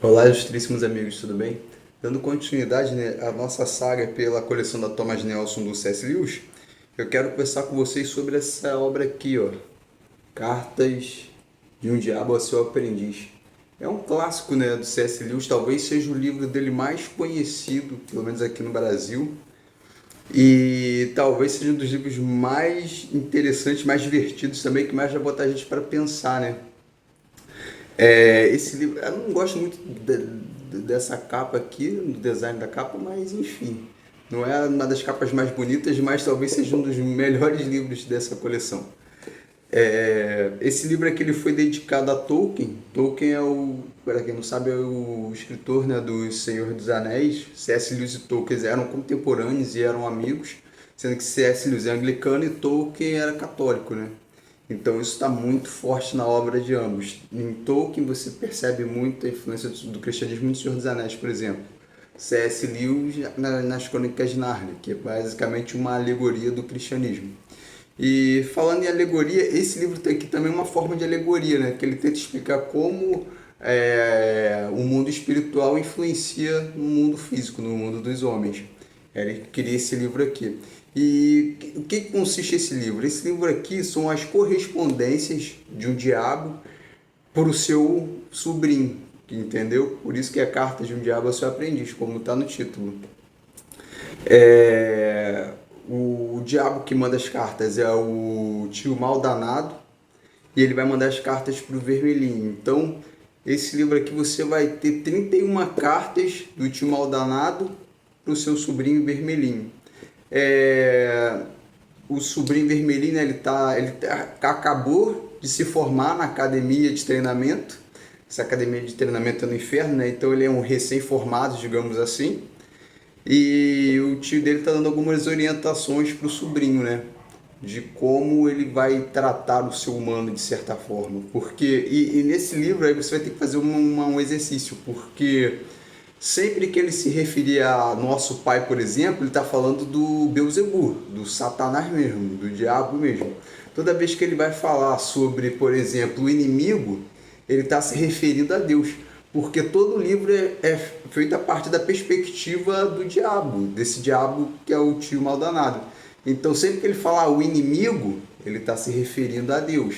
Olá, ilustríssimos amigos, tudo bem? Dando continuidade, né, à nossa saga pela coleção da Thomas Nelson do C.S. Lewis, eu quero conversar com vocês sobre essa obra aqui, ó, Cartas de um Diabo a Seu Aprendiz. É um clássico, né, do C.S. Lewis, talvez seja o livro dele mais conhecido, pelo menos aqui no Brasil, e talvez seja um dos livros mais interessantes, mais divertidos também, que mais vai botar a gente para pensar, né? Esse livro, eu não gosto muito dessa capa aqui, do design da capa, mas enfim, não é uma das capas mais bonitas, mas talvez seja um dos melhores livros dessa coleção. Esse livro aqui ele foi dedicado a Tolkien. Tolkien é para quem não sabe, é o escritor, né, do Senhor dos Anéis. C.S. Lewis e Tolkien eram contemporâneos e eram amigos, sendo que C.S. Lewis é anglicano e Tolkien era católico, né? Então isso está muito forte na obra de ambos. Em Tolkien você percebe muito a influência do cristianismo no Senhor dos Anéis, por exemplo. C.S. Lewis nas Crônicas de Nárnia, que é basicamente uma alegoria do cristianismo. E falando em alegoria, esse livro tem aqui também uma forma de alegoria, né? Que ele tenta explicar como o mundo espiritual influencia no mundo físico, no mundo dos homens. Ele cria esse livro aqui. E o que consiste esse livro? Esse livro aqui são as correspondências de um diabo para o seu sobrinho, entendeu? Por isso que é Cartas de um Diabo ao Seu Aprendiz, como está no título. O diabo que manda as cartas é o tio mal danado e ele vai mandar as cartas para o vermelhinho. Então, esse livro aqui você vai ter 31 cartas do tio mal danado para o seu sobrinho vermelhinho. O sobrinho vermelhinho, né, acabou de se formar na academia de treinamento. Essa academia de treinamento é no inferno, né? Então ele é um recém-formado, digamos assim. E o tio dele está dando algumas orientações para o sobrinho, né? De como ele vai tratar o seu humano de certa forma. Porque, e nesse livro aí você vai ter que fazer um exercício, porque sempre que ele se referir a nosso pai, por exemplo, ele está falando do Beuzebu, do Satanás mesmo, do diabo mesmo. Toda vez que ele vai falar sobre, por exemplo, o inimigo, ele está se referindo a Deus. Porque todo o livro é feito a partir da perspectiva do diabo, desse diabo que é o tio maldanado. Então, sempre que ele fala o inimigo, ele está se referindo a Deus.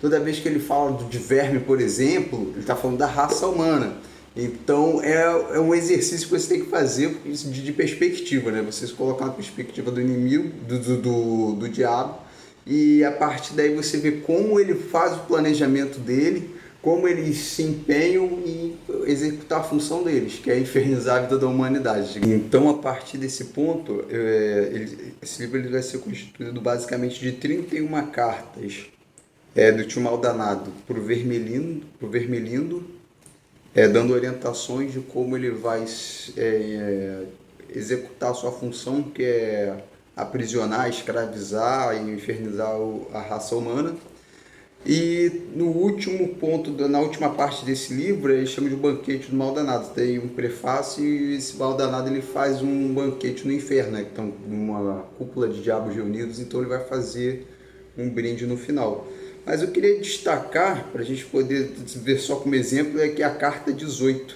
Toda vez que ele fala de verme, por exemplo, ele está falando da raça humana. Então, é um exercício que você tem que fazer de perspectiva, né? Você se colocar na perspectiva do inimigo, do diabo, e a partir daí você vê como ele faz o planejamento dele, como eles se empenham em executar a função deles, que é infernizar a vida da humanidade. Então, a partir desse ponto, esse livro ele vai ser constituído basicamente de 31 cartas do tio Maldanado para o Vermelindo, dando orientações de como ele vai executar a sua função, que é aprisionar, escravizar e infernizar a raça humana. E no último ponto, na última parte desse livro, ele chama de Banquete do Maldanado. Tem um prefácio e esse Maldanado ele faz um banquete no inferno, né? Então, uma cúpula de diabos reunidos, então ele vai fazer um brinde no final. Mas eu queria destacar, para a gente poder ver só como exemplo, é que a carta 18,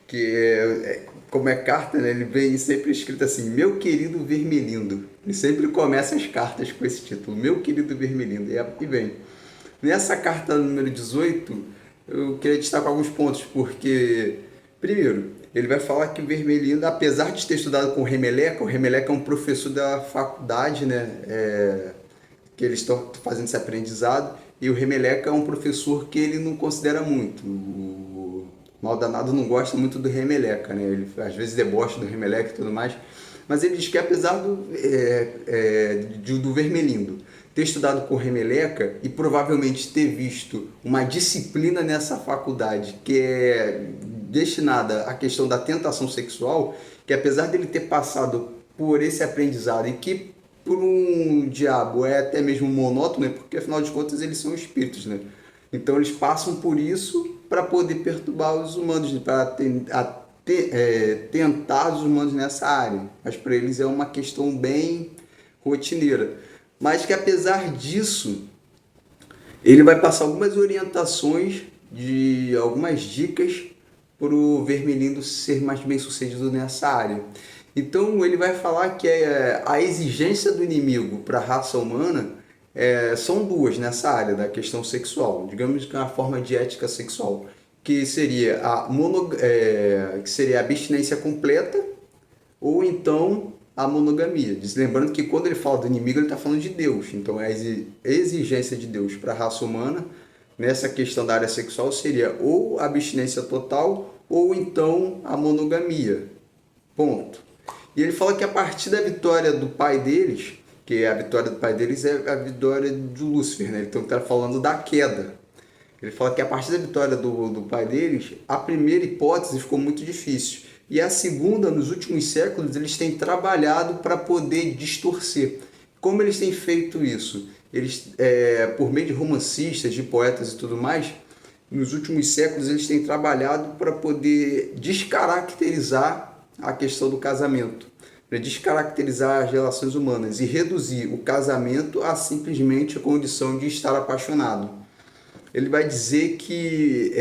que como é carta, né? Ele vem sempre escrito assim, meu querido Vermelindo. Ele sempre começa as cartas com esse título, meu querido Vermelindo. E vem. Nessa carta número 18, eu queria destacar alguns pontos, porque, primeiro, ele vai falar que o Vermelindo, apesar de ter estudado com o Remeleca é um professor da faculdade, né, que eles estão fazendo esse aprendizado, e o Remeleca é um professor que ele não considera muito. O Maldanado não gosta muito do Remeleca, né, ele às vezes debocha do Remeleca e tudo mais, mas ele diz que apesar do Vermelindo ter estudado com Remeleca e provavelmente ter visto uma disciplina nessa faculdade que é destinada à questão da tentação sexual, que apesar dele ter passado por esse aprendizado e que por um diabo é até mesmo monótono, né? Porque afinal de contas eles são espíritos, né? Então eles passam por isso para poder perturbar os humanos, para tentar os humanos nessa área. Mas para eles é uma questão bem rotineira. Mas que apesar disso, ele vai passar algumas orientações, de algumas dicas para o Vermilindo ser mais bem sucedido nessa área. Então ele vai falar que a exigência do inimigo para a raça humana são duas nessa área da questão sexual, digamos que é uma forma de ética sexual, que seria que seria a abstinência completa ou então a monogamia. Lembrando que quando ele fala do inimigo, ele está falando de Deus. Então, a exigência de Deus para a raça humana, nessa questão da área sexual, seria ou a abstinência total, ou então a monogamia. Ponto. E ele fala que a partir da vitória do pai deles, que a vitória do pai deles é a vitória de Lúcifer, né? Então, ele está falando da queda. Ele fala que a partir da vitória do pai deles, a primeira hipótese ficou muito difícil. E a segunda, nos últimos séculos, eles têm trabalhado para poder distorcer. Como eles têm feito isso? Eles, por meio de romancistas, de poetas e tudo mais, nos últimos séculos eles têm trabalhado para poder descaracterizar a questão do casamento, para descaracterizar as relações humanas e reduzir o casamento a simplesmente a condição de estar apaixonado. Ele vai dizer que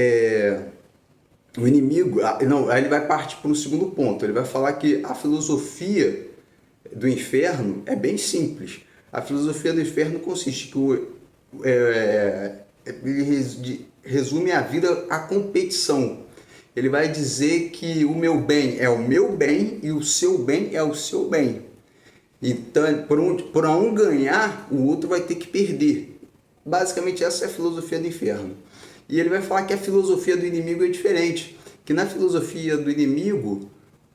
o inimigo, não, aí ele vai partir para um segundo ponto. Ele vai falar que a filosofia do inferno é bem simples. A filosofia do inferno consiste que ele resume a vida à competição. Ele vai dizer que o meu bem é o meu bem e o seu bem é o seu bem. Então, por um ganhar, o outro vai ter que perder. Basicamente, essa é a filosofia do inferno. E ele vai falar que a filosofia do inimigo é diferente, que na filosofia do inimigo,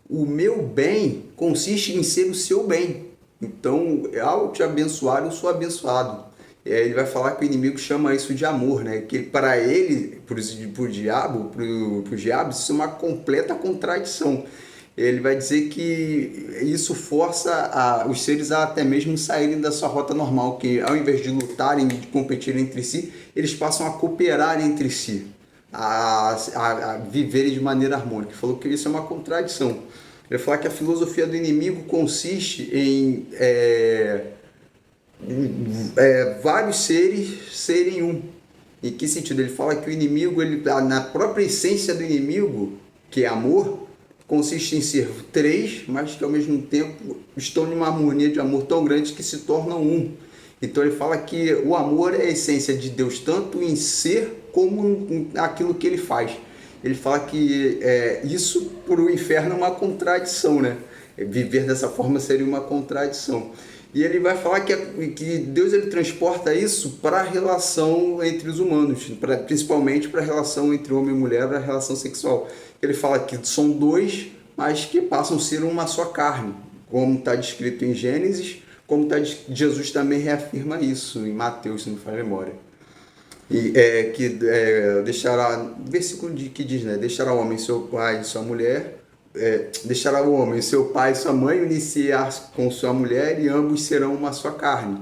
o meu bem consiste em ser o seu bem. Então, ao te abençoar, eu sou abençoado. Ele vai falar que o inimigo chama isso de amor, né? Que para ele, para o diabo, isso é uma completa contradição. Ele vai dizer que isso força os seres a até mesmo saírem da sua rota normal, que ao invés de lutarem, de competirem entre si, eles passam a cooperar entre si, a viverem de maneira harmônica. Ele falou que isso é uma contradição. Ele fala que a filosofia do inimigo consiste em vários seres serem um. Em que sentido? Ele fala que o inimigo, na própria essência do inimigo, que é amor, consiste em ser três, mas que ao mesmo tempo estão em uma harmonia de amor tão grande que se tornam um. Então ele fala que o amor é a essência de Deus, tanto em ser como aquilo que ele faz. Ele fala que isso para o inferno é uma contradição, né? Viver dessa forma seria uma contradição. E ele vai falar que Deus ele transporta isso para a relação entre os humanos, principalmente para a relação entre homem e mulher, para a relação sexual. Ele fala que são dois, mas que passam a ser uma só carne, como está descrito em Gênesis, como Jesus também reafirma isso em Mateus, se não me falha a memória. E deixará, versículo que diz, né? Deixará o homem seu pai e sua mulher, deixará o homem seu pai e sua mãe, unir-se-á com sua mulher e ambos serão uma só carne.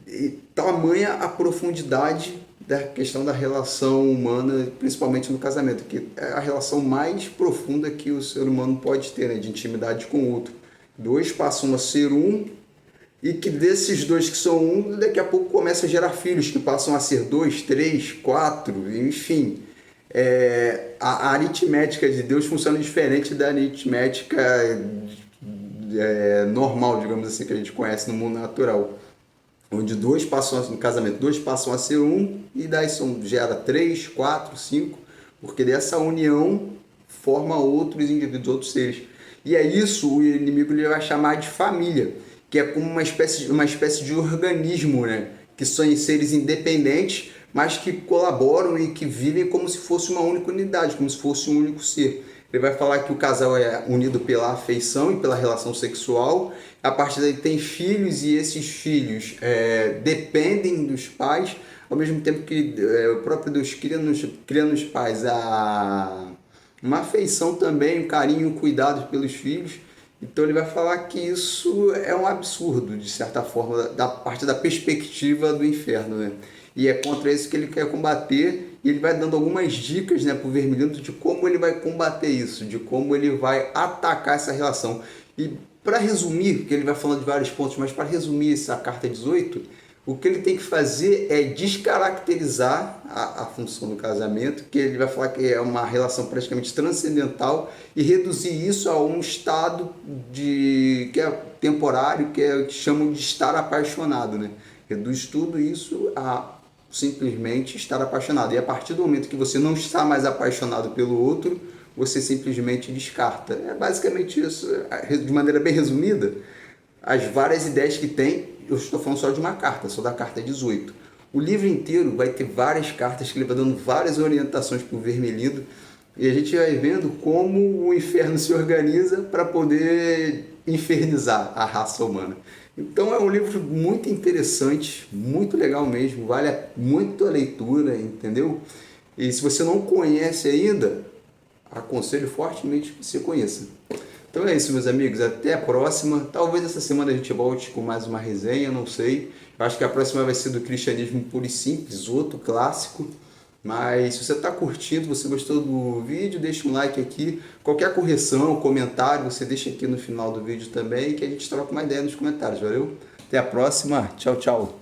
E tamanha a profundidade da questão da relação humana, principalmente no casamento, que é a relação mais profunda que o ser humano pode ter, né, de intimidade com o outro. Dois passam a ser um, e que desses dois que são um, daqui a pouco começa a gerar filhos, que passam a ser 2, 3, 4, enfim. A aritmética de Deus funciona diferente da aritmética normal, digamos assim, que a gente conhece no mundo natural. Onde no casamento, dois passam a ser um, e daí gera 3, 4, 5, porque dessa união forma outros indivíduos, outros seres. E é isso o inimigo ele vai chamar de família, que é como uma espécie de organismo, né? Que são seres independentes, mas que colaboram e que vivem como se fosse uma única unidade, como se fosse um único ser. Ele vai falar que o casal é unido pela afeição e pela relação sexual. A partir daí tem filhos, e esses filhos dependem dos pais, ao mesmo tempo que o próprio Deus cria nos pais uma afeição também, um carinho, um cuidado pelos filhos. Então ele vai falar que isso é um absurdo, de certa forma, da parte da perspectiva do inferno, né? E é contra isso que ele quer combater, e ele vai dando algumas dicas, né, para o Vermilindo de como ele vai combater isso, de como ele vai atacar essa relação. E para resumir, que ele vai falando de vários pontos, mas para resumir essa carta 18, o que ele tem que fazer é descaracterizar a função do casamento, que ele vai falar que é uma relação praticamente transcendental, e reduzir isso a um estado que é temporário, que chamam de estar apaixonado, né? Reduz tudo isso a simplesmente estar apaixonado. E a partir do momento que você não está mais apaixonado pelo outro, você simplesmente descarta. É basicamente isso, de maneira bem resumida, as várias ideias que tem. Eu estou falando só de uma carta, só da carta 18. O livro inteiro vai ter várias cartas que ele vai dando várias orientações para o Vermelhido, e a gente vai vendo como o inferno se organiza para poder infernizar a raça humana. Então é um livro muito interessante, muito legal mesmo, vale muito a leitura, entendeu? E se você não conhece ainda, aconselho fortemente que você conheça. Então é isso, meus amigos, até a próxima. Talvez essa semana a gente volte com mais uma resenha, não sei. Eu acho que a próxima vai ser do Cristianismo Puro e Simples, outro clássico. Mas se você está curtindo, você gostou do vídeo, deixa um like aqui. Qualquer correção, comentário, você deixa aqui no final do vídeo também, que a gente troca uma ideia nos comentários, valeu? Até a próxima, tchau, tchau.